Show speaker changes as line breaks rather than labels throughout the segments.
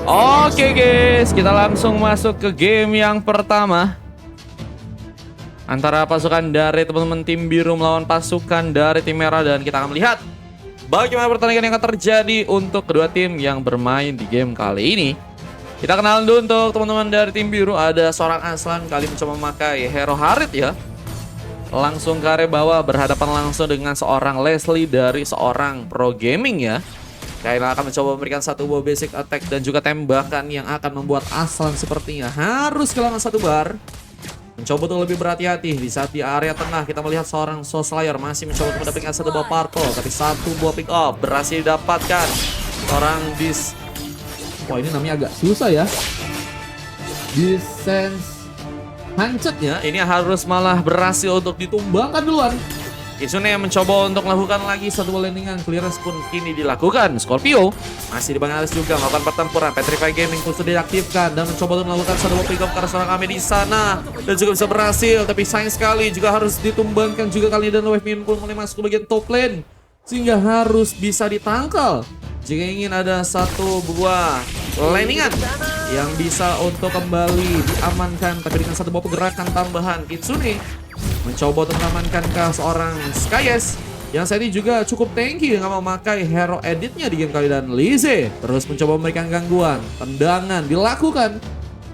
Oke guys, kita langsung masuk ke game yang pertama antara pasukan dari teman-teman tim biru melawan pasukan dari tim merah, dan kita akan melihat bagaimana pertandingan yang akan terjadi untuk kedua tim yang bermain di game kali ini. Kita kenalan dulu untuk teman-teman dari tim biru. Ada seorang Aslan kali mencoba memakai hero Harit ya. Langsung ke area bawah berhadapan langsung dengan seorang Leslie dari seorang pro gaming ya. Kayla akan mencoba memberikan satu buah basic attack dan juga tembakan yang akan membuat Aslan sepertinya harus kehilangan satu bar. Mencoba untuk lebih berhati-hati di saat di area tengah kita melihat seorang Soul Slayer masih mencoba untuk mendapatkan satu buah purple, tapi satu buah pick up berhasil didapatkan seorang dis. Wah, ini namanya agak susah ya. Descent Hancet ya. Ini harus malah berhasil untuk ditumbangkan duluan. Kitsune yang mencoba untuk melakukan lagi satu landingan, clearance pun kini dilakukan. Scorpio masih di bagian atas juga melakukan pertempuran. Petrify Gaming pun sudah diaktifkan dan mencoba untuk melakukan satu pick up karena seorang Ame di sana dan juga bisa berhasil, tapi sayang sekali juga harus ditumbangkan juga kali ini, dan Wave Minion pun mulai masuk ke bagian top lane sehingga harus bisa ditangkal jika ingin ada satu buah landingan yang bisa untuk kembali diamankan. Tapi dengan satu buah pergerakan tambahan, Kitsune mencoba untuk mengamankan ke seorang Skyes yang saat ini juga cukup tanky dengan memakai hero editnya di game kali, dan Lizzie terus mencoba memberikan gangguan. Tendangan dilakukan,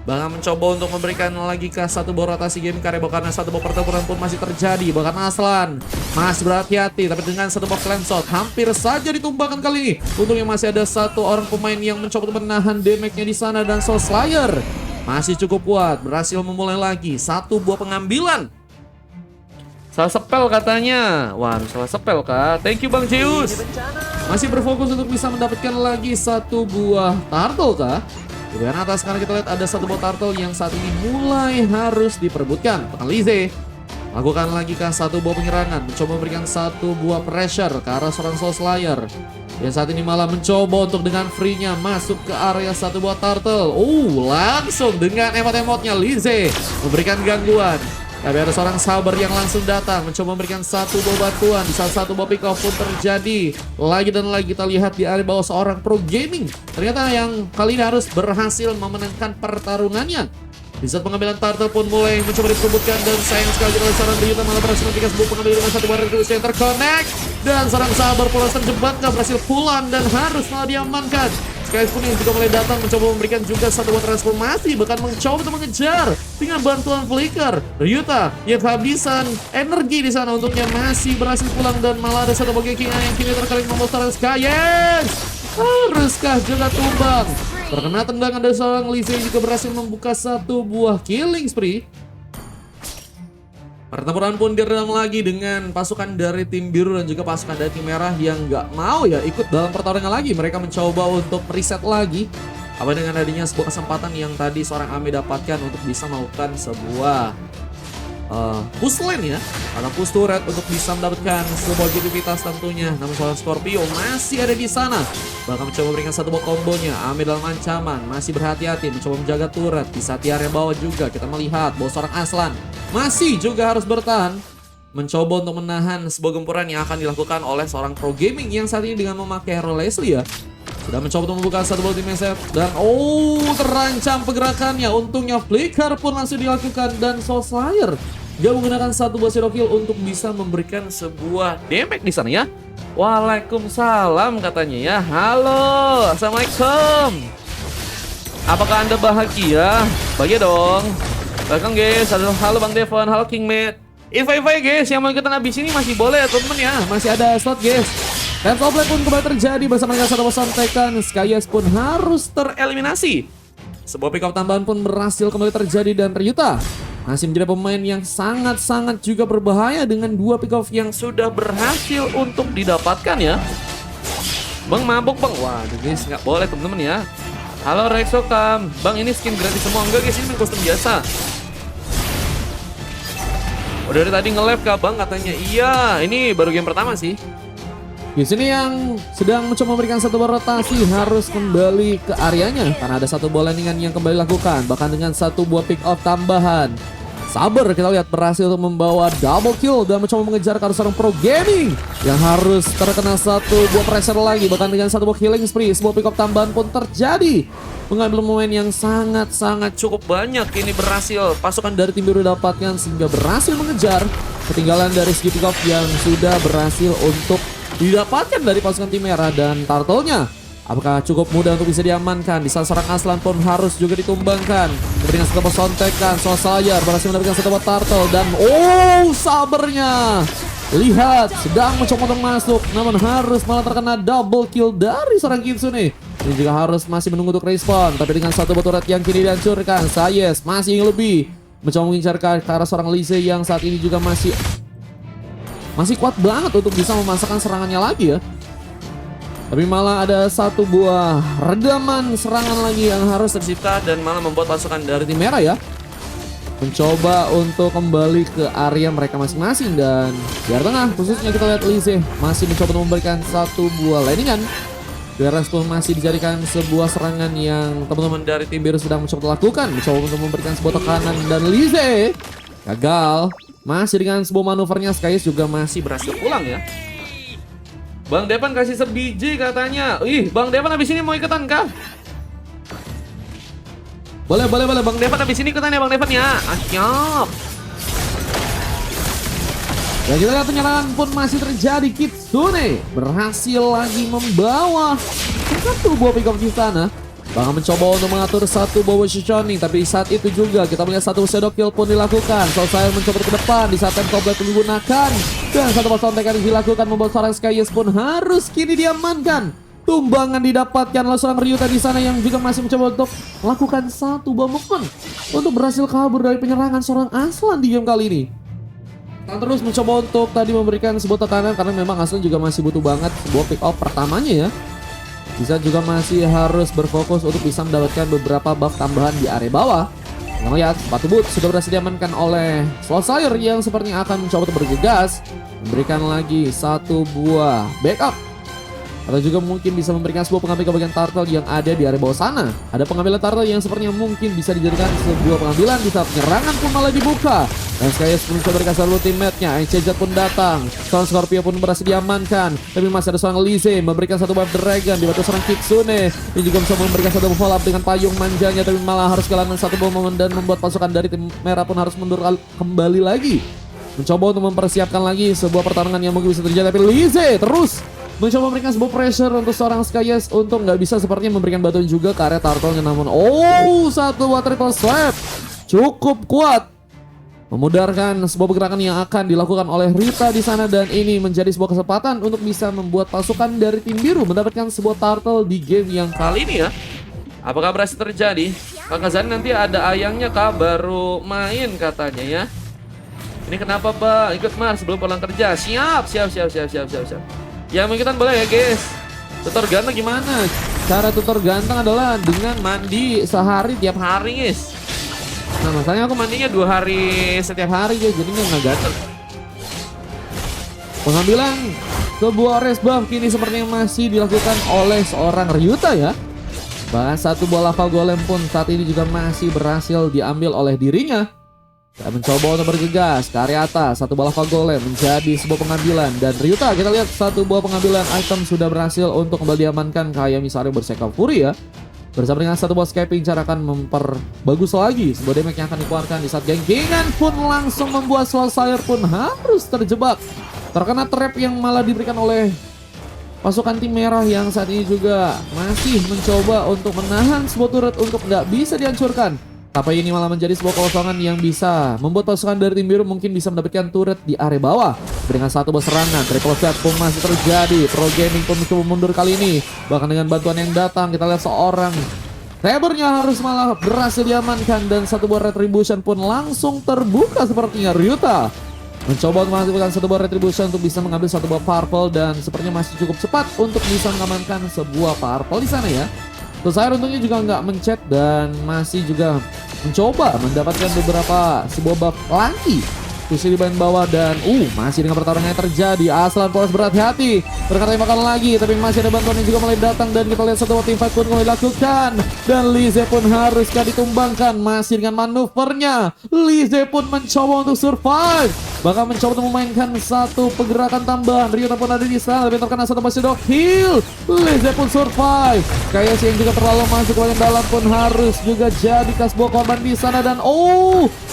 bahkan mencoba untuk memberikan lagi ke satu buah rotasi game karya, karena satu buah pertempuran pun masih terjadi. Bahkan Aslan masih berhati-hati, tapi dengan satu buah clean shot hampir saja ditumbangkan kali ini. Untungnya masih ada satu orang pemain yang mencoba untuk menahan damage-nya di sana, dan Soul Slayer masih cukup kuat berhasil memulai lagi satu buah pengambilan. Salah spell katanya. Wah, salah spell kah? Thank you Bang Zeus. Masih berfokus untuk bisa mendapatkan lagi satu buah turtle kah? Di bagian atas karena kita lihat ada satu buah turtle yang saat ini mulai harus diperebutkan. Bahkan Lizzie lakukan lagi kah satu buah penyerangan, mencoba memberikan satu buah pressure ke arah seorang Soul Slayer yang saat ini malah mencoba untuk dengan free-nya masuk ke area satu buah turtle. Langsung dengan emot-emotnya Lizzie memberikan gangguan. Tapi ada seorang Saber yang langsung datang mencoba memberikan satu buah bantuan. Di saat satu buah pick off pun terjadi. Lagi dan lagi kita lihat di area bawah seorang pro gaming ternyata yang kali ini harus berhasil memenangkan pertarungannya. Di saat pengambilan turtle pun mulai mencoba diperebutkan, dan sayang sekali oleh seorang Ryuta malah berhasil memberikan sebuah pengambilan dengan satu barrier yang terconnect, dan seorang Saber pola terjebak gak berhasil pulang dan harus malah diamankan. Skyes pun yang juga mulai datang mencoba memberikan juga satu buah transformasi, bahkan mencoba untuk mengejar dengan bantuan flicker. Ryuta yang kehabisan energi di sana untuknya masih berhasil pulang, dan malah ada satu bagian yang kini terkait memonster Skyes. Haruskah juga tumbang? Terkena tendangan dari seorang Lizzie juga berhasil membuka satu buah killing spree. Pertempuran pun diredam lagi dengan pasukan dari tim biru dan juga pasukan dari tim merah yang nggak mau ya ikut dalam pertarungan lagi. Mereka mencoba untuk reset lagi. Apa dengan adanya sebuah kesempatan yang tadi seorang Ame dapatkan untuk bisa melakukan sebuah push lane ya, atau push turret untuk bisa mendapatkan sebuah objektivitas tentunya. Namun seorang Scorpio masih ada di sana, bahkan mencoba memberikan satu buah kombonya. Ame dalam ancaman, masih berhati-hati mencoba menjaga turret. Di saat di area bawah juga kita melihat bahwa seorang Aslan masih juga harus bertahan, mencoba untuk menahan sebuah gempuran yang akan dilakukan oleh seorang pro gaming yang saat ini dengan memakai hero Leslie ya. Sudah mencoba untuk membuka satu buah ultimate set, dan terancam pergerakannya. Untungnya flicker pun langsung dilakukan, dan Soul Slayer dia menggunakan satu buah zero kill untuk bisa memberikan sebuah damage di sana ya. Waalaikumsalam katanya ya. Halo, assalamualaikum. Apakah Anda bahagia? Bahagia dong. Welcome guys. Halo Bang Devon, halo King Matt. Invite guys, yang mau ikutan abis ini masih boleh ya teman-teman ya. Masih ada slot guys. Dan top lane pun kembali terjadi bersama dengan satu santekan. Skyes pun harus tereliminasi. Sebuah pick up tambahan pun berhasil kembali terjadi, dan Ryuta masih menjadi pemain yang sangat-sangat juga berbahaya dengan dua pick off yang sudah berhasil untuk didapatkan ya. Bang mabuk bang. Waduh guys, nggak boleh teman-teman ya. Halo Rexo Kam. Bang ini skin gratis semua. Enggak guys, ini kostum biasa. Udah dari tadi nge-live kah bang katanya. Iya, ini baru game pertama sih. Di sini yang sedang mencoba memberikan satu buah rotasi harus kembali ke areanya karena ada satu buah landingan yang kembali dilakukan, bahkan dengan satu buah pick off tambahan. Saber kita lihat berhasil untuk membawa double kill dan mencoba mengejar ke arah seorang Pro Gaming yang harus terkena satu buah pressure lagi, bahkan dengan satu buah killing spree. Sebuah pick up tambahan pun terjadi, mengambil momen yang sangat cukup banyak. Ini berhasil pasukan dari tim biru dapatkan sehingga berhasil mengejar ketinggalan dari segi pick up yang sudah berhasil untuk didapatkan dari pasukan tim merah. Dan turtle-nya apakah cukup mudah untuk bisa diamankan? Di saat serang Aslan pun harus juga ditumbangkan. Memberikan satu sontekan, Soulslayer berhasil mendapatkan satu turtle. Dan Sabernya lihat sedang mencoba untuk masuk, namun harus malah terkena double kill dari seorang Kitsune. Ini juga harus masih menunggu untuk respawn, tapi dengan satu turret yang kini dihancurkan, Sayes masih ingin lebih mencoba mengincar ke arah seorang Lise yang saat ini juga masih kuat banget untuk bisa memasakkan serangannya lagi ya. Tapi malah ada satu buah redaman serangan lagi yang harus tercipta dan malah membuat pasukan dari tim merah ya mencoba untuk kembali ke area mereka masing-masing. Dan di area tengah khususnya kita lihat Lise masih mencoba untuk memberikan satu buah landingan. Beres pun masih dijadikan sebuah serangan yang teman-teman dari tim biru sedang mencoba lakukan, mencoba untuk memberikan sebuah tekanan, dan Lise gagal. Masih dengan sebuah manuvernya, Skyes juga masih berhasil pulang ya. Bang Depan kasih sebiji katanya. Bang Depan habis ini mau ikutan kah? Boleh Bang Depan habis ini ikutan ya Bang Depan ya. Siap. Dan kita lihat penyerangan pun masih terjadi. Kitsune berhasil lagi membawa satu buah pick up di sana. Bahkan mencoba untuk mengatur satu buah positioning, tapi saat itu juga kita melihat satu shadow kill pun dilakukan. Soulslayer mencoba ke depan di saat time komplet digunakan. Dan satu buah sontekan yang dilakukan membuat seorang Skyes pun harus kini diamankan. Tumbangan didapatkan oleh seorang Ryuta di sana yang juga masih mencoba untuk melakukan satu buah movement untuk berhasil kabur dari penyerangan seorang Aslan di game kali ini. Dan terus mencoba untuk tadi memberikan sebuah tekanan karena memang Aslan juga masih butuh banget sebuah pick up pertamanya ya. Bisa juga masih harus berfokus untuk bisa mendapatkan beberapa buff tambahan di area bawah. Kita lihat sepatu boot sudah berhasil diamankan oleh Soulslayer yang sepertinya akan mencoba untuk bergegas, memberikan lagi satu buah backup. Atau juga mungkin bisa memberikan sebuah pengambil ke bagian turtle yang ada di area bawah sana. Ada pengambilan turtle yang sepertinya mungkin bisa dijadikan sebuah pengambilan di saat penyerangan pun malah dibuka. Dan Skyes pun mencoba berikan seluruh teammate-nya. NCZ pun datang. Seorang Scorpio pun berhasil diamankan. Tapi masih ada seorang Lise memberikan satu buff dragon. Dibantu seorang Kitsune. Dia juga bisa memberikan satu follow up dengan payung manjanya. Tapi malah harus kehilangan satu buah momen dan membuat pasukan dari tim merah pun harus mundur kembali lagi. Mencoba untuk mempersiapkan lagi sebuah pertarungan yang mungkin bisa terjadi. Tapi Lise terus mencoba memberikan sebuah pressure untuk seorang Skyes untuk nggak bisa sepertinya memberikan bantuan juga ke area turtle-nya. Namun satu buah triple slap cukup kuat memudarkan sebuah pergerakan yang akan dilakukan oleh Rita di sana, dan ini menjadi sebuah kesempatan untuk bisa membuat pasukan dari tim biru mendapatkan sebuah turtle di game yang kali ini ya. Apakah berhasil terjadi? Kakak Zan nanti ada ayangnya kah baru main katanya ya. Ini kenapa Pak? Ikut Mars sebelum pulang kerja. Siap. Yang mau ikutan boleh ya guys. Tutor ganteng gimana? Cara tutor ganteng adalah dengan mandi sehari tiap hari guys. Nah masalahnya aku mandinya 2 hari setiap hari guys, jadinya nggak ganteng. Pengambilan sebuah race buff kini sepertinya masih dilakukan oleh seorang Ryuta ya. Bahkan satu buah lava golem pun saat ini juga masih berhasil diambil oleh dirinya. Kita mencoba untuk bergegas ke area atas. Satu buah lava golem menjadi sebuah pengambilan. Dan Ryuta kita lihat satu buah pengambilan item sudah berhasil untuk kembali diamankan ke Hayami Sari Berserker Fury ya. Bersama dengan satu buah scaping cara akan memperbagus lagi sebuah damage yang akan dikeluarkan di saat genggengan pun langsung membuat Soulslayer pun harus terjebak. Terkena trap yang malah diberikan oleh pasukan tim merah yang saat ini juga masih mencoba untuk menahan sebuah turret untuk nggak bisa dihancurkan. Tapi ini malah menjadi sebuah kosongan yang bisa membuat pasukan dari tim biru mungkin bisa mendapatkan turret di area bawah. Dengan satu buah serangan, triple shot pun masih terjadi. Pro Gaming pun mencoba mundur kali ini. Bahkan dengan bantuan yang datang, kita lihat seorang Sabernya harus malah berhasil diamankan. Dan satu buah retribution pun langsung terbuka sepertinya. Ryuta mencoba untuk menghasilkan satu buah retribution untuk bisa mengambil satu buah purple. Dan sepertinya masih cukup cepat untuk bisa mengamankan sebuah purple di sana ya. Terus saya untungnya juga nggak mencet dan masih juga mencoba mendapatkan beberapa sebuah buff lagi
eksekusi di bagian bawah dan masih dengan pertarungan yang terjadi. Aslan Forest berhati-hati, berkata makan lagi, tapi masih ada bantuan yang juga mulai datang dan kita lihat satu team fight pun mulai dilakukan dan Lize pun haruskah ditumbangkan. Masih dengan manuvernya, Lize pun mencoba untuk survive, bahkan mencoba untuk memainkan satu pergerakan tambahan. Ryuta pun ada di sana, tapi terkena satu masih dog heal. Lize pun survive, kayak yang juga terlalu masuk ke bagian dalam pun harus juga jadi sebuah korban di sana dan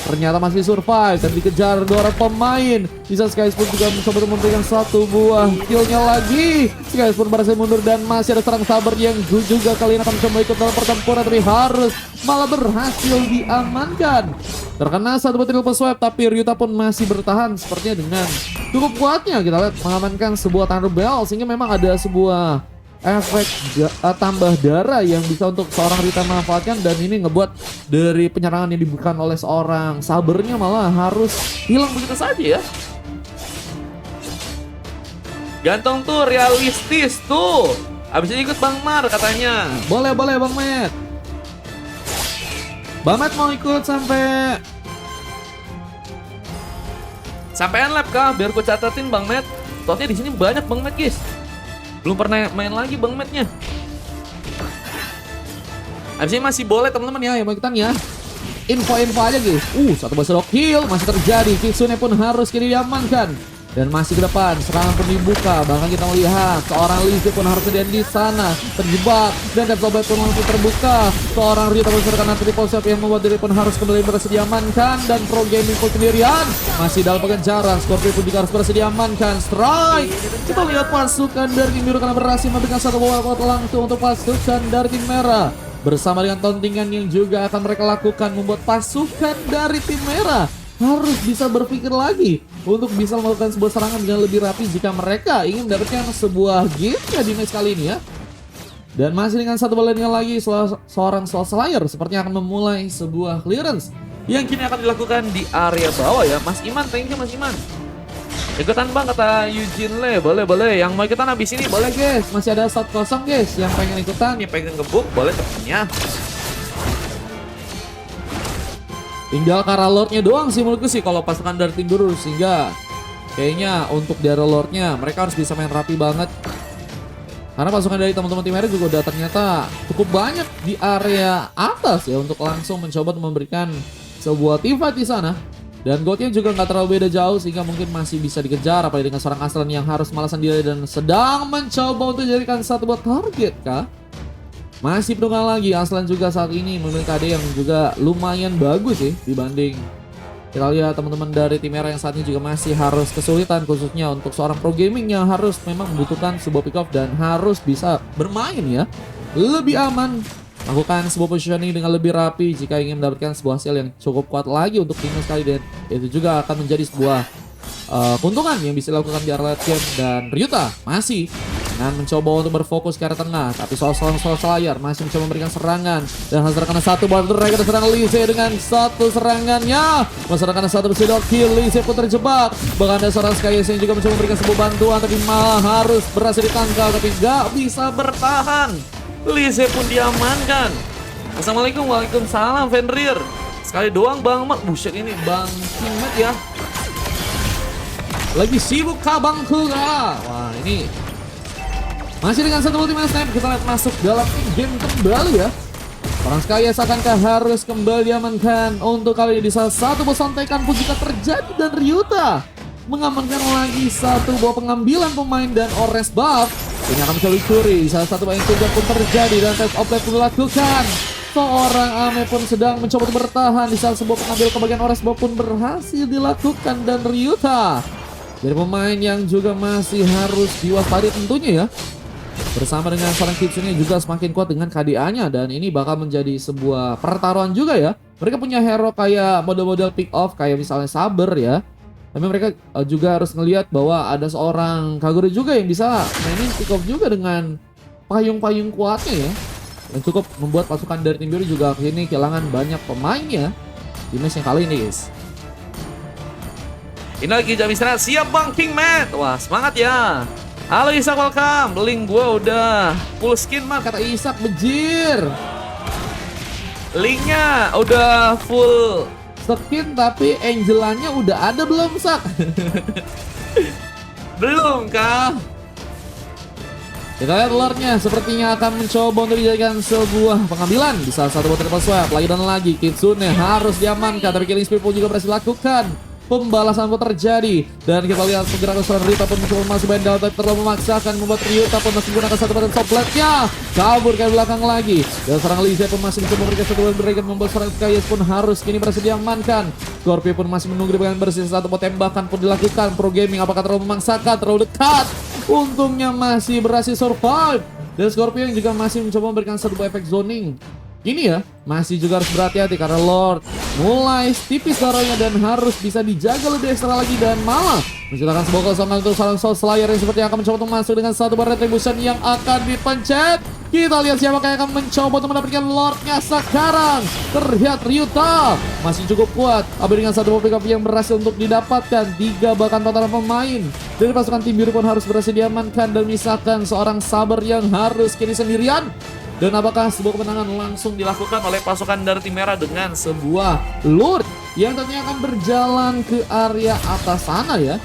ternyata masih survive dan dikejar dua orang pemain. Bisa Skys pun juga mencoba memberikan satu buah killnya lagi. Skys pun berhasil mundur dan masih ada serang sabar yang juga kali ini akan mencoba ikut dalam pertempuran, tapi harus malah berhasil diamankan. Terkena satu batil swap, tapi Ryuta pun masih bertahan sepertinya dengan cukup kuatnya. Kita lihat mengamankan sebuah Thunder Bell sehingga memang ada sebuah efek tambah darah yang bisa untuk seorang Ryuta manfaatkan, dan ini ngebuat dari penyerangan yang dibuka oleh seorang sabernya malah harus hilang begitu saja ya.
Gantong tuh realistis tuh. Abis itu ikut Bang Mar katanya.
Boleh Bang Matt. Bang Matt mau ikut sampai
unlap kah? Biar ku catatin Bang Matt. Soalnya di sini banyak Bang Matt guys. Belum pernah main lagi Bang Matt-nya.
Abis ini masih boleh teman-teman ya yang mau ikutan ya. Info aja guys. Satu boss rock heal masih terjadi. Kitsune pun harus kini diamankan. Dan masih ke depan, serangan pun dibuka. Bahkan kita melihat seorang Lize pun harus di sana, terjebak. Dan Death Sobat pun langsung terbuka. Seorang Ryuta pun serkan triple shot yang membuat diri pun harus kembali berhasil diamankan. Dan Pro Gaming pun sendirian masih dalam pengejaran. Scorpio pun juga harus berhasil diamankan. Strike. Kita lihat pasukan dari tim biru karena berhasil memberikan satu bola langsung untuk pasukan dari tim merah. Bersama dengan tauntingan yang juga akan mereka lakukan, membuat pasukan dari tim merah harus bisa berpikir lagi untuk bisa melakukan sebuah serangan dengan lebih rapi jika mereka ingin mendapatkan sebuah game ya di match kali ini ya. Dan masih dengan satu bola lagi, seorang Soul Slayer sepertinya akan memulai sebuah clearance
yang kini akan dilakukan di area bawah ya. Mas Iman, thank you Mas Iman. Ikutan Bang kata Eugene Le, boleh. Yang mau ikutan habis ini boleh guys.
Masih ada slot kosong guys, yang pengen ikutan,
yang pengen ngebuk boleh temennya.
Tinggal ke arah lordnya doang sih menurutku sih kalau pasukan dari tim biru, sehingga kayaknya untuk di arah lordnya mereka harus bisa main rapi banget. Karena pasukan dari teman-teman tim merah juga udah ternyata cukup banyak di area atas ya untuk langsung mencoba memberikan sebuah team fight di sana. Dan goldnya juga nggak terlalu beda jauh sehingga mungkin masih bisa dikejar, apalagi dengan seorang Aslan yang harus malah sendiri dan sedang mencoba untuk dijadikan satu buat target kah? Masih penunggang lagi, Aslan juga saat ini memiliki KD yang juga lumayan bagus sih dibanding. Kita lihat teman-teman dari tim merah yang saat ini juga masih harus kesulitan, khususnya untuk seorang pro gaming yang harus memang membutuhkan sebuah pick off dan harus bisa bermain ya lebih aman, lakukan sebuah positioning dengan lebih rapi jika ingin mendapatkan sebuah hasil yang cukup kuat lagi untuk timnya sekali, dan itu juga akan menjadi sebuah keuntungan yang bisa dilakukan di area late game. Dan Ryuta masih mencoba untuk berfokus ke arah tengah, tapi Soul Slayer masih mencoba memberikan serangan dan harus terkena satu baru mereka serang Lize dengan satu serangannya, masih terkena satu bersidok kill. Lize pun terjebak, bahkan ada seorang Skys yang juga mencoba memberikan sebuah bantuan tapi malah harus berhasil ditangkal tapi gak bisa bertahan.
Lize pun diamankan. Assalamualaikum, waalaikumsalam Fenrir. Sekali doang Bang Mat, buset ini Bang Kimet ya.
Lagi sibuk kah Bang Kuga? Wah ini masih dengan satu ultimate snap, kita lihat masuk dalam game kembali ya. Orang Skys akankah harus kembali diamankan untuk kali ini di salah satu bos sontekan pun juga terjadi, dan Ryuta mengamankan lagi satu buah pengambilan pemain dan Ores buff. Ini akan mencoba curi, salah satu yang juga pun terjadi dan test offlane pun dilakukan. Seorang Ame pun sedang mencoba untuk bertahan di saat sebuah pengambil kebagian Ores buff pun berhasil dilakukan, dan Ryuta dari pemain yang juga masih harus diwaspadai tentunya ya. Bersama dengan seorang Kitsune juga semakin kuat dengan KDA-nya, dan ini bakal menjadi sebuah pertaruhan juga ya. Mereka punya hero kayak model-model pick off kayak misalnya Saber ya. Tapi mereka juga harus ngelihat bahwa ada seorang Kagura juga yang bisa mainin pick off juga dengan payung-payung kuatnya ya. Dan cukup membuat pasukan dari tim biru juga akhirnya kehilangan banyak pemainnya di match yang kali ini guys.
Ini lagi jam istirahat, siap Bang King Matt. Wah semangat ya. Halo Isak, welcome. Link gue udah full skin Mar, kata Isak, bejir. Linknya udah full
dimastekin tapi Angelanya udah ada belum, Sak?
Belum kah?
Kita lihat Lordnya sepertinya akan mencoba untuk dijadikan sebuah pengambilan di salah satu bot triple swap. Lagi dan lagi Kitsune harus diamankan, tapi Killing Spree pun juga berhasil lakukan. Pembalasan pun terjadi dan kita lihat pergerakan seorang Ryuta pun mencoba masuk main dalam, tapi terlalu memaksakan membuat Ryuta pun masih menggunakan satu button sopletnya, kabur ke belakang lagi dan seorang Lise pun masih mencoba memberikan satu button, membuat seorang Kayes pun harus kini berhasil diamankan. Scorpio pun masih menunggu di bagian bersih, satu bot tembakan pun dilakukan. Pro Gaming apakah terlalu memaksakan, terlalu dekat, untungnya masih berhasil survive dan Scorpio yang juga masih mencoba memberikan satu efek zoning. Ini ya, masih juga harus berhati-hati karena Lord mulai tipis darahnya dan harus bisa dijaga lebih ekstra lagi, dan malah menciptakan sebuah kosongan untuk seorang Soul Slayer yang sepertinya akan mencoba untuk masuk dengan satu bar retribution yang akan dipencet. Kita lihat siapa yang akan mencoba untuk mendapatkan Lordnya sekarang. Terlihat Ryuta masih cukup kuat, tapi dengan satu pick up yang berhasil untuk didapatkan. 3 bahkan total pemain dari pasukan tim biru pun harus berhasil diamankan dan misalkan seorang Saber yang harus kini sendirian. Dan apakah sebuah kemenangan langsung dilakukan oleh pasukan dari tim merah dengan sebuah Lord yang tentunya akan berjalan ke area atas sana ya.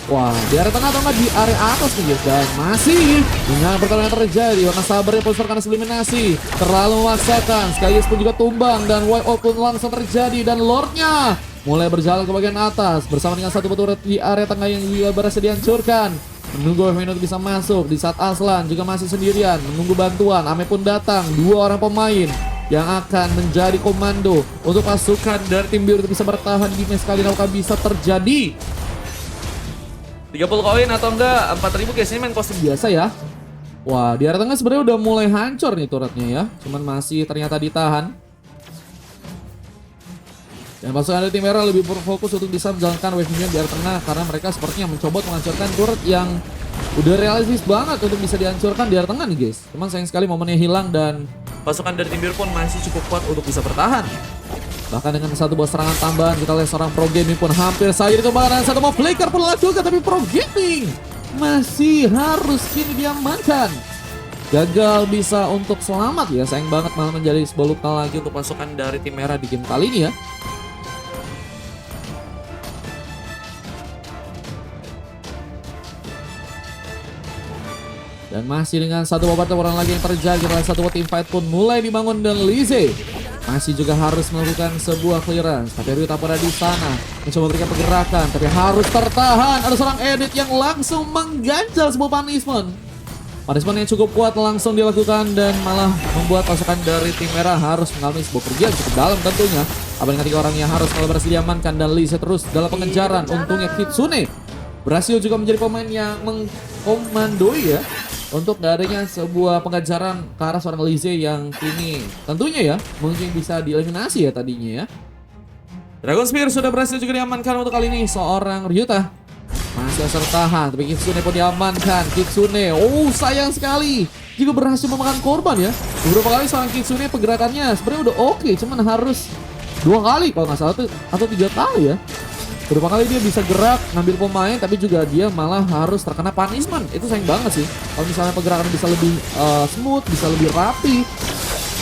Wah, di area tengah atau enggak di area atas nih guys. Dan masih dengan pertarungan terjadi, warna Sabernya pun karena eliminasi terlalu memaksakan. Skyes pun juga tumbang dan wipe out pun langsung terjadi, dan Lordnya mulai berjalan ke bagian atas bersama dengan satu batu di area tengah yang juga berhasil dihancurkan. Menunggu Minot bisa masuk di saat Aslan juga masih sendirian menunggu bantuan. Ame pun datang, 2 orang pemain yang akan menjadi komando untuk pasukan dari tim biru bisa bertahan di match kali ini. Apakah bisa terjadi
30 koin atau enggak 4000 guys, ini main kostum
biasa ya. Wah, di area tengah sebenarnya udah mulai hancur nih turretnya ya, cuman masih ternyata ditahan. Dan pasukan dari tim merah lebih berfokus untuk bisa menjalankan wave minion di area tengah karena mereka sepertinya mencoba menghancurkan turret yang udah realistis banget untuk bisa dihancurkan di area tengah nih guys. Cuman sayang sekali momennya hilang dan
pasukan dari tim biru pun masih cukup kuat untuk bisa bertahan.
bahkan dengan satu buah serangan tambahan kita lihat seorang Pro Gaming pun hampir saja dikembangkan. Satu mau flicker pun lakukan, tapi Pro Gaming masih harus kini diamankan. Gagal bisa untuk selamat ya, sayang banget malah menjadi sebuah luka lagi untuk pasukan dari tim merah di game kali ini ya. Dan masih dengan satu babak orang lagi yang terjadi, satu team fight pun mulai dibangun dan Lise masih juga harus melakukan sebuah clearance. Tapi Ryuta pada di sana mencoba memberikan pergerakan, tapi harus tertahan. Ada seorang edit yang langsung mengganjal sebuah punishment. Punishment yang cukup kuat langsung dilakukan dan malah membuat pasukan dari tim merah harus mengalami sebuah kerugian cukup dalam tentunya. Apa dengan 3 orang yang harus berhasil diamankan dan Lise terus dalam pengejaran. Untungnya Kitsune berhasil juga menjadi pemain yang mengkomandoi ya untuk gak adanya sebuah pengejaran ke arah seorang Lise yang kini tentunya ya mungkin bisa dieliminasi ya tadinya ya. Dragon Spear sudah berhasil juga diamankan untuk kali ini seorang Ryuta. Masih tertahan, tapi Kitsune pun diamankan. Kitsune, oh sayang sekali juga berhasil memakan korban ya. Beberapa kali seorang Kitsune pergerakannya sebenarnya udah oke, cuman harus 2 kali kalau nggak salah atau 3 kali ya. Beberapa kali dia bisa gerak ngambil pemain, tapi juga dia malah harus terkena punishment. Itu sayang banget sih. Kalau misalnya pergerakan bisa lebih smooth, bisa lebih rapi,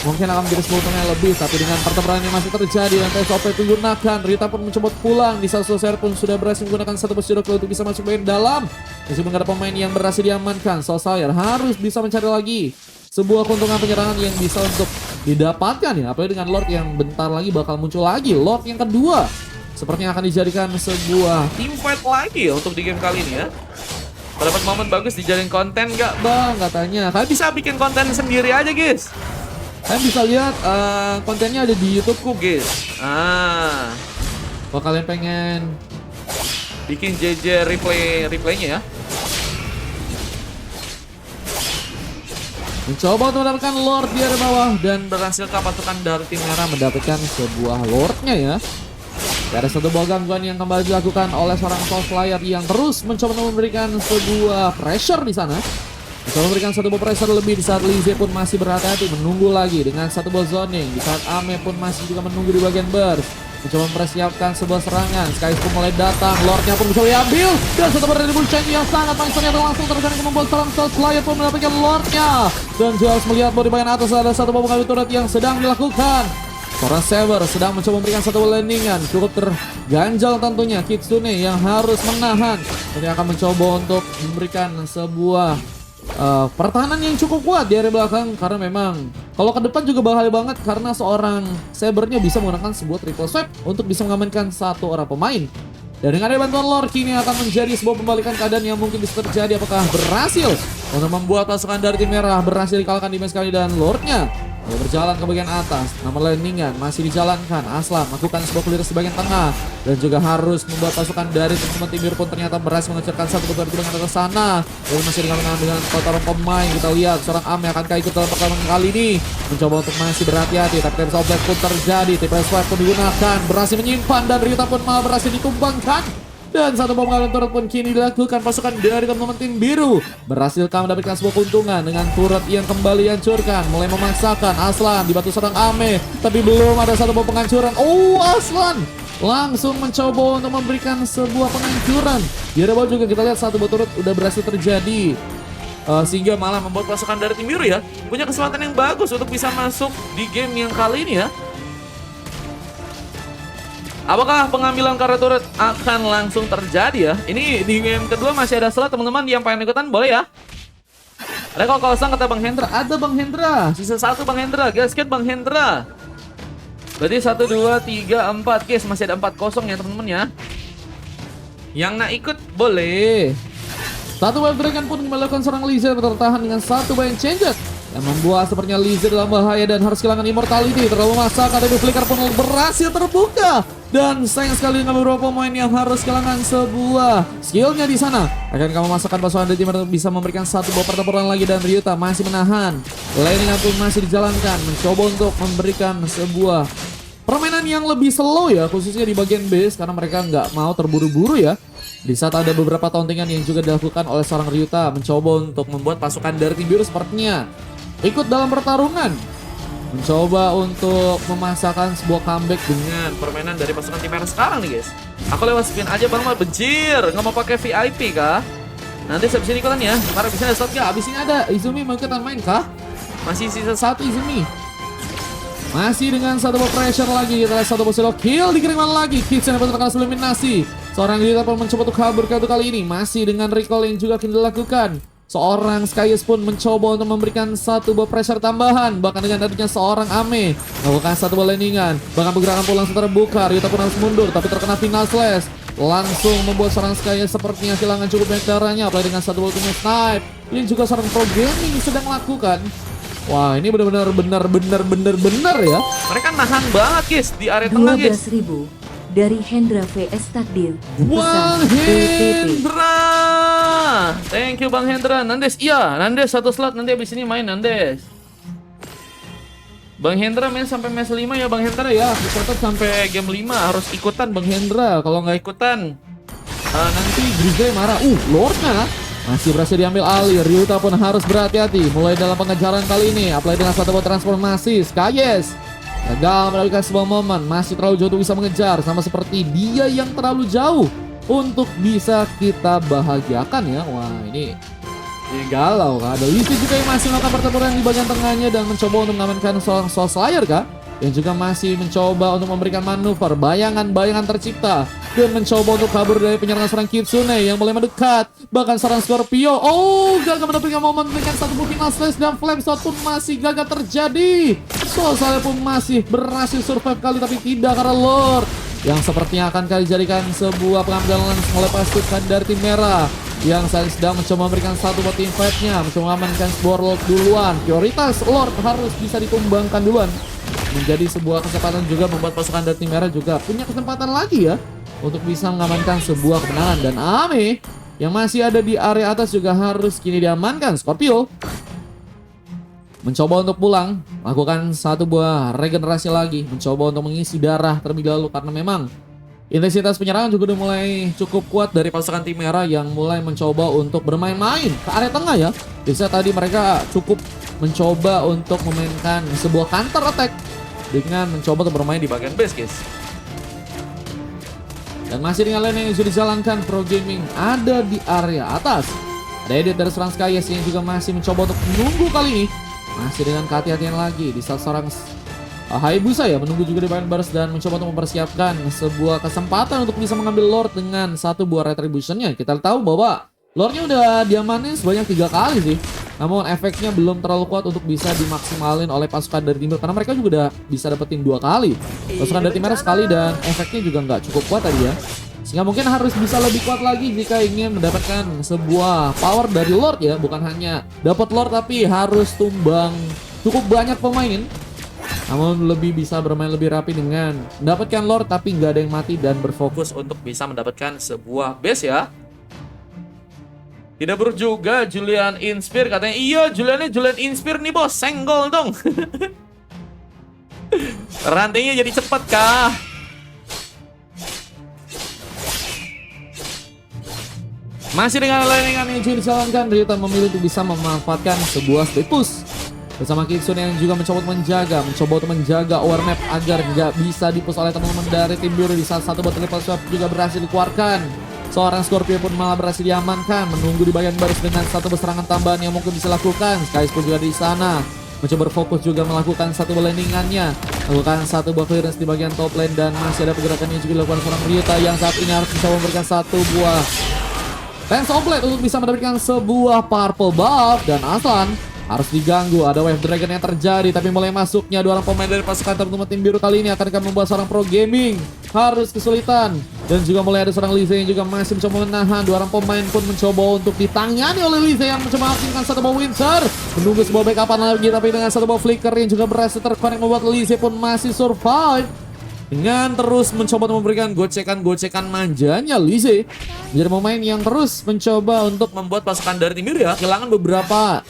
mungkin akan menjadi smoothnya lebih. Tapi dengan pertempuran yang masih terjadi dan TSOP digunakan, Ryuta pun mencoba pulang. Di saat Soul pun sudah berhasil menggunakan satu bus Jiro untuk bisa masuk main dalam. Masih menghadap pemain yang berhasil diamankan. Soul harus bisa mencari lagi sebuah keuntungan penyerangan yang bisa untuk didapatkan ya. Apalagi dengan Lord yang bentar lagi bakal muncul lagi. Lord yang kedua sepertinya akan dijadikan sebuah
Team fight lagi untuk di game kali ini ya. Dapat momen bagus dijadiin konten gak
bang katanya.
Kalian bisa bikin konten sendiri aja guys.
Kalian bisa lihat kontennya ada di YouTubeku
guys.
Kalau kalian pengen
bikin JJ replaynya ya.
Mencoba untuk mendapatkan Lord di area bawah dan
Berhasilkah pasukan dari tim merah
mendapatkan sebuah Lordnya ya. Ada satu buah gangguan yang kembali dilakukan oleh seorang Soul Slayer yang terus mencoba memberikan sebuah pressure di sana. Mencoba memberikan satu buah pressure lebih di saat Lise pun masih berhati-hati menunggu lagi dengan satu buah zoning. Di saat Ame pun masih juga menunggu di bagian burst. Mencoba mempersiapkan sebuah serangan. Skies pun mulai datang. Lordnya pun bisa diambil. Dan satu retribution yang sangat manisnya langsung terjadi membuat seorang Soul Slayer pun mendapatkan Lordnya. Dan juga harus melihat bahwa di bagian atas ada satu buah mengambil turret yang sedang dilakukan. Seorang Saber sedang mencoba memberikan satu landingan. Cukup terganjal tentunya Kitsune yang harus menahan. Nanti akan mencoba untuk memberikan sebuah pertahanan yang cukup kuat di area belakang. Karena memang kalau ke depan juga bahaya banget. Karena seorang Sabernya bisa menggunakan sebuah triple swipe untuk bisa mengamankan satu orang pemain. Dan dengan ada bantuan Lord, kini akan menjadi sebuah pembalikan keadaan yang mungkin bisa terjadi. Apakah berhasil untuk membuat pasukan dari tim merah berhasil dikalahkan di match kali, dan Lordnya berjalan ke bagian atas. Nama landingan masih dijalankan. Aslam melakukan sebuah clear di bagian tengah dan juga harus membuat pasukan dari teman-teman tim biru pun ternyata berhasil mengecilkan satu beberapa yang ada ke sana. Dan masih dengan kotoran pemain. Kita lihat seorang Ame akankah ikut dalam pertarungan kali ini, mencoba untuk masih berhati-hati, tapi Time Outlet pun terjadi. Triple swipe pun digunakan, berhasil menyimpan, dan Ryuta pun malah berhasil ditumbangkan. Dan satu bom kalian turret pun kini dilakukan pasukan dari teman-teman tim biru. Berhasilkah mendapatkan sebuah keuntungan dengan turret yang kembali hancurkan. Mulai memaksakan Aslan dibantu seorang Ame, tapi belum ada satu bom penghancuran. Oh, Aslan langsung mencoba untuk memberikan sebuah penghancuran. Di area bawah juga kita lihat satu bom turret udah berhasil terjadi. Sehingga malah membuat pasukan dari tim biru ya punya kesempatan yang bagus untuk bisa masuk di game yang kali ini ya. Apakah pengambilan karya turret akan langsung terjadi ya? Ini di game kedua masih ada slot, teman-teman yang pengen ikutan boleh ya. Ada kosong kata Bang Hendra. Ada Bang Hendra. Sisa 1 Bang Hendra. Gasket Bang Hendra. Berarti 1, 2, 3, 4. Guys, masih ada 4 kosong ya teman-teman ya. Yang nak ikut boleh. Satu Wave Dragon pun melakukan seorang Lizard bertahan dengan satu Bind Changer yang membuat sepertinya Lizard dalam bahaya dan harus kehilangan immortality. Terlalu memaksakan, tapi Flicker pun berhasil terbuka. Dan sayang sekali dengan beberapa pemain yang harus kehilangan sebuah skillnya di sana. Akan kamu masukkan pasukan dari tim untuk bisa memberikan satu buah pertempuran lagi, dan Ryuta masih menahan. Lainnya pun masih dijalankan, mencoba untuk memberikan sebuah permainan yang lebih slow ya, khususnya di bagian base karena mereka nggak mau terburu-buru ya. Di saat ada beberapa tauntingan yang juga dilakukan oleh seorang Ryuta, mencoba untuk membuat pasukan dari tim biru sepertinya ikut dalam pertarungan, mencoba untuk memasakkan sebuah comeback dengan permainan dari pasukan tim merah sekarang nih guys. Aku lewat spin aja Bang Mal, benjir, nggak mau pakai VIP kah? Nanti saya bisa ikutan ya, karena bisa ada slot gak? Abis ini ada Izumi mau ikutan main kah? Masih sisa 1 Izumi. Masih dengan satu pressure lagi, kita lihat satu solo kill dikirimkan lagi. Kitchen dapat terkena eliminasi. Seorang Ryuta pun mencoba untuk kabur kali ini, masih dengan recall yang juga akan dilakukan. Seorang Skyus pun mencoba untuk memberikan satu buah pressure tambahan. Bahkan dengan adanya seorang Ame melakukan satu buah landingan, bahkan pergerakan pun langsung terbuka. Ryuta pun harus mundur, tapi terkena final slash. Langsung membuat seorang Skyus sepertinya kehilangan cukup banyak darahnya. Apalagi dengan satu ultimate snipe. Ini juga seorang pro gaming sedang melakukan. Wah, ini benar-benar ya. Mereka nahan banget guys di area tengah guys.
12.000 dari Hendra VS Takdir.
Bang Hendra. Thank you Bang Hendra. Nandes, iya, Nandes satu slot nanti abis ini main Nandes. Bang Hendra main sampai match 5 ya Bang Hendra ya. Tetap sampai game 5 harus ikutan Bang Hendra. Kalau nggak ikutan nanti Grizzly marah. Lordnya masih berhasil diambil alih. Ryuta pun harus berhati-hati mulai dalam pengejaran kali ini. Apalagi dengan satu buah transformasi. Skyes gagal mendapatkan sebuah momen. Masih terlalu jauh untuk bisa mengejar. Sama seperti dia yang terlalu jauh untuk bisa kita bahagiakan ya. Wah, ini galau kah? Ada Lizzie juga yang masih melakukan pertempuran di bagian tengahnya dan mencoba untuk mengamankan seorang Soul Slayer kah? Yang juga masih mencoba untuk memberikan manuver, bayangan-bayangan tercipta, dan mencoba untuk kabur dari penyerangan seorang Kitsune yang mulai mendekat. Bahkan seorang Scorpio, gagal mendapatkan momen dengan satu booking slash, dan flame shot pun masih gagal terjadi. Soul Slayer pun masih berhasil survive kali, tapi tidak karena Lord yang sepertinya akan kali jadikan sebuah pengambilan oleh pasukan dari tim merah yang saat sedang mencoba memberikan satu buat team fight-nya, mencoba mengamankan sebuah Lord duluan. Prioritas Lord harus bisa ditumbangkan duluan. Menjadi sebuah kesempatan juga membuat pasukan dari tim merah juga punya kesempatan lagi ya untuk bisa mengamankan sebuah kemenangan. Dan Ame yang masih ada di area atas juga harus kini diamankan. Scorpio mencoba untuk pulang, melakukan satu buah regenerasi lagi, mencoba untuk mengisi darah terlebih dahulu karena memang intensitas penyerangan juga udah mulai cukup kuat dari pasukan tim merah yang mulai mencoba untuk bermain-main ke area tengah ya. Bisa tadi mereka cukup mencoba untuk memainkan sebuah counter attack dengan mencoba untuk bermain di bagian base guys. Dan masih dengan lane yang sudah dijalankan, Pro Gaming ada di area atas. Ada edit dari seorang Skyes yang juga masih mencoba untuk menunggu kali ini. Masih dengan kehati-hatian lagi di saat seorang Hayabusa ya menunggu juga di bagian baris dan mencoba untuk mempersiapkan sebuah kesempatan untuk bisa mengambil Lord dengan satu buah Retribution-nya. Kita tahu bahwa Lord-nya udah diamanin sebanyak 3 kali sih. Namun efeknya belum terlalu kuat untuk bisa dimaksimalin oleh pasukan dari timur karena mereka juga udah bisa dapetin 2 kali. Pasukan dari tim merah sekali dan efeknya juga nggak cukup kuat tadi ya. Sehingga mungkin harus bisa lebih kuat lagi jika ingin mendapatkan sebuah power dari Lord ya. Bukan hanya dapat Lord tapi harus tumbang cukup banyak pemain. Namun lebih bisa bermain lebih rapi dengan mendapatkan Lord tapi nggak ada yang mati dan berfokus
Untuk bisa mendapatkan sebuah base ya. Tidak buruk juga Julian Inspire katanya. Iya, Julian Inspire nih bos, senggol dong. Rantainya jadi cepet kah?
Masih dengan layanan yang juga dijalankan, Ryuta memilih untuk bisa memanfaatkan sebuah status bersama Kitsune yang juga mencoba untuk menjaga overmap agar nggak bisa dipus oleh teman-teman dari tim biru. Di saat satu bot triple swap juga berhasil dikeluarkan. Seorang Scorpio pun malah berhasil diamankan, menunggu di bagian baris dengan satu serangan tambahan yang mungkin bisa dilakukan. Skys pun juga di sana mencoba berfokus juga melakukan satu landingannya, melakukan satu buah clearance di bagian top lane dan masih ada pergerakan yang juga dilakukan seorang Ryuta yang saat ini harus mencoba memberikan satu buah Lance of Blade untuk bisa mendapatkan sebuah purple buff dan Aslan harus diganggu. Ada wave dragon yang terjadi tapi mulai masuknya 2 orang pemain dari pasukan teman-teman tim biru kali ini akan membuat seorang pro gaming harus kesulitan. Dan juga mulai ada seorang Lise yang juga masih mencoba menahan. 2 orang pemain pun mencoba untuk ditangani oleh Lise yang mencoba mengaktifkan satu buah Windsor, menunggu sebuah backupan lagi tapi dengan satu buah flicker yang juga berhasil terkonek membuat Lise pun masih survive. Dengan terus mencoba untuk memberikan gocekan manjanya, Lise menjadi pemain yang terus mencoba untuk
Membuat pasukan dari tim biru ya
kehilangan beberapa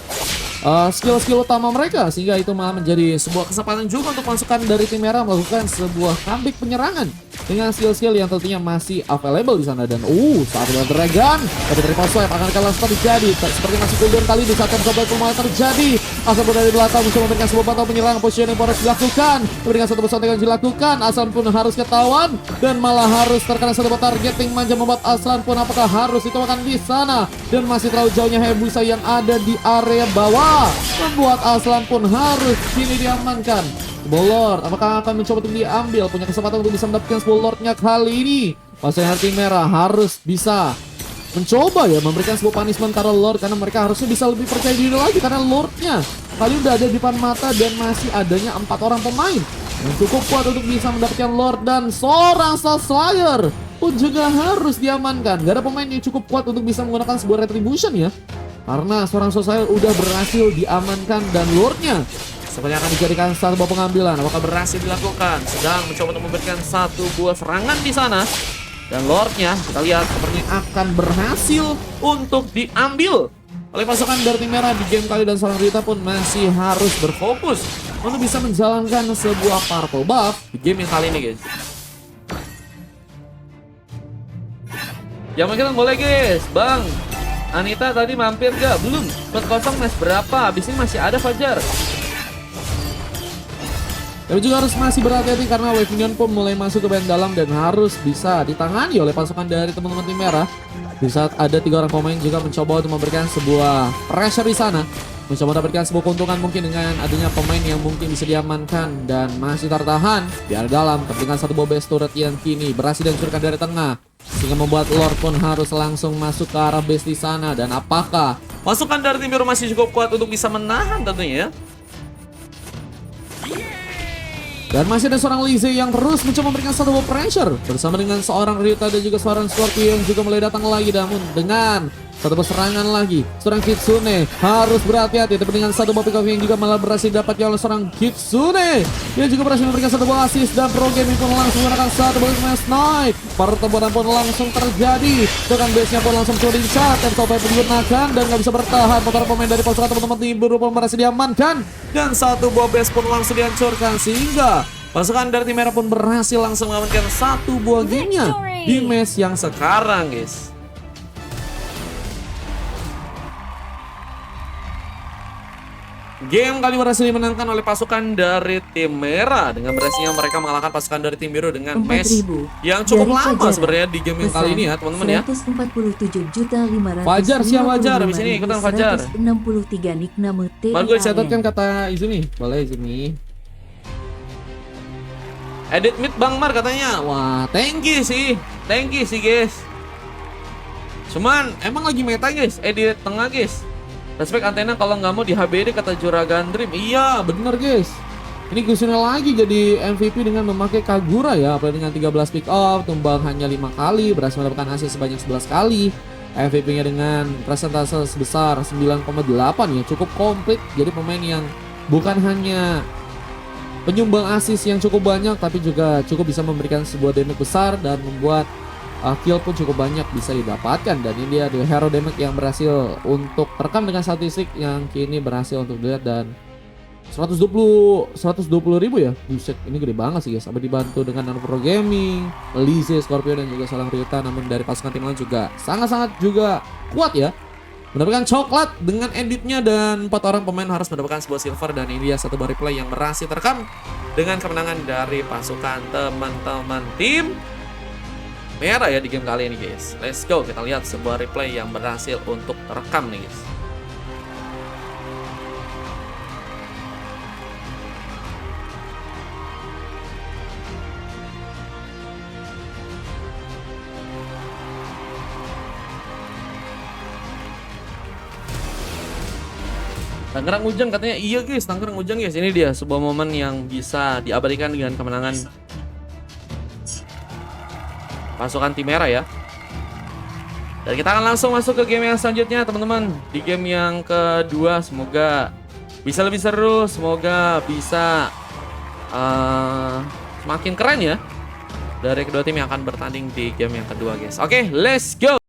skill-skill utama mereka, sehingga itu malah menjadi sebuah kesempatan juga untuk pasukan dari tim merah melakukan sebuah comeback penyerangan dengan skill-skill yang tentunya masih available di sana. Dan saat itu Dragon tapi dari Paswap akan kalah terjadi seperti masih cooldown kali di saat comeback mulai terjadi. Asal pun dari belakang mencoba memberikan sebuah pantau penyerang, position yang harus dilakukan, memberikan satu pesawat yang dilakukan. Aslan pun harus ketahuan dan malah harus terkena satu targeting manja membuat Aslan pun apakah harus ditemukan di sana dan masih terlalu jauhnya Hayabusa yang ada di area bawah membuat Aslan pun harus kini diamankan. Lord apakah akan mencoba untuk diambil, punya kesempatan untuk bisa mendapatkan sebuah Lordnya kali ini. Pasukan hati merah harus bisa mencoba ya memberikan sebuah punishment karena Lord, karena mereka harusnya bisa lebih percaya diri lagi karena Lordnya kali udah ada di depan mata dan masih adanya 4 orang pemain yang cukup kuat untuk bisa mendapatkan Lord. Dan seorang Slayer pun juga harus diamankan. Gak ada pemain yang cukup kuat untuk bisa menggunakan sebuah retribution ya, karena seorang Slayer udah berhasil diamankan dan Lordnya sepertinya akan dijadikan satu buah pengambilan.
apakah berhasil dilakukan. Sedang mencoba untuk memberikan satu buah serangan di sana. Dan Lordnya kita lihat sepertinya akan berhasil untuk diambil oleh pasukan dari tim merah di game kali. Dan seorang Rita pun masih harus berfokus untuk bisa menjalankan sebuah purple buff di game yang kali ini guys. Jangan kita boleh guys. Bang Anita tadi mampir gak? Belum. Spot kosong match berapa? Abis ini masih ada Fajar.
Tapi juga harus masih berhati-hati karena wave minion pun mulai masuk ke band dalam dan harus bisa ditangani oleh pasukan dari teman-teman tim merah. Di saat ada 3 orang pemain juga mencoba untuk memberikan sebuah pressure di sana, mencoba mendapatkan sebuah keuntungan mungkin dengan adanya pemain yang mungkin bisa diamankan dan masih tertahan di area dalam. Dengan satu buah base turret yang kini berhasil dihancurkan dari tengah, sehingga membuat Lord pun harus langsung masuk ke arah base di sana. Dan apakah
pasukan dari tim biru masih cukup kuat untuk bisa menahan tentunya ya?
Dan masih ada seorang Lise yang terus mencoba memberikan satu buah pressure bersama dengan seorang Ryuta dan juga seorang Scorpio yang juga mulai datang lagi. Namun dengan satu buah serangan lagi, seorang Kitsune harus berhati-hati. Tapi dengan satu buah pick off yang juga malah berhasil didapatkan oleh seorang Kitsune, dia juga berhasil memberikan satu buah assist dan pro gaming pun langsung menggunakan satu buah smash knight. Pertempuran pun langsung terjadi dengan base-nya pun langsung coba dicat dan sampai pun digunakan dan nggak bisa bertahan. Motor pemain dari pasukan teman-teman tim biru pun berhasil diamankan dan satu buah base pun langsung dihancurkan, sehingga pasukan dari tim merah pun berhasil langsung mengamankan satu buah gamenya di match yang sekarang guys. Game kali berhasil dimenangkan oleh pasukan dari tim merah dengan berhasilnya mereka mengalahkan pasukan dari tim biru dengan match yang cukup lama sebenarnya di game yang kali ini ya teman-teman ya.
147.500.000.
Fajar siapa Fajar? Di sini ikutan Fajar.
163 nickname
Bagus dicatatkan kata Izumi. Boleh Izumi.
Edit mid Bang Mar katanya. Wah, thank you sih guys. Cuman emang lagi meta guys, edit tengah guys. Respect antena kalau nggak mau di HBD kata Juragan Dream.
Iya bener guys. Ini Kusune lagi jadi MVP dengan memakai Kagura ya. Apalagi dengan 13 pick off, tumbang hanya 5 kali, berhasil mendapatkan assist sebanyak 11 kali. MVP-nya dengan presentase sebesar 9,8 ya, cukup komplit. Jadi pemain yang bukan hanya penyumbang assist yang cukup banyak, tapi juga cukup bisa memberikan sebuah damage besar dan membuat kill pun cukup banyak bisa didapatkan. Dan ini dia hero damage yang berhasil untuk terekam dengan statistik yang kini berhasil untuk dilihat, dan 120 ribu ya. Buset, ini gede banget sih guys. Sampai dibantu dengan Nano Pro Gaming, Lise, Scorpio dan juga Salang Ryuta. Namun dari pasukan tim lain juga sangat-sangat juga kuat ya. Mendapatkan coklat dengan editnya, dan 4 orang pemain harus mendapatkan sebuah silver. Dan ini dia satu bar replay yang berhasil terekam dengan kemenangan dari pasukan teman-teman tim merah ya di game kali ini guys. Let's go, kita lihat sebuah replay yang berhasil untuk terekam nih guys. Tangerang Ujang katanya, iya guys, Tangerang Ujang guys. Ini dia sebuah momen yang bisa diabadikan dengan kemenangan pasukan tim merah ya. Dan kita akan langsung masuk ke game yang selanjutnya teman-teman. Di game yang kedua, semoga bisa lebih seru, semoga bisa semakin keren ya dari kedua tim yang akan bertanding di game yang kedua guys. Oke, let's go.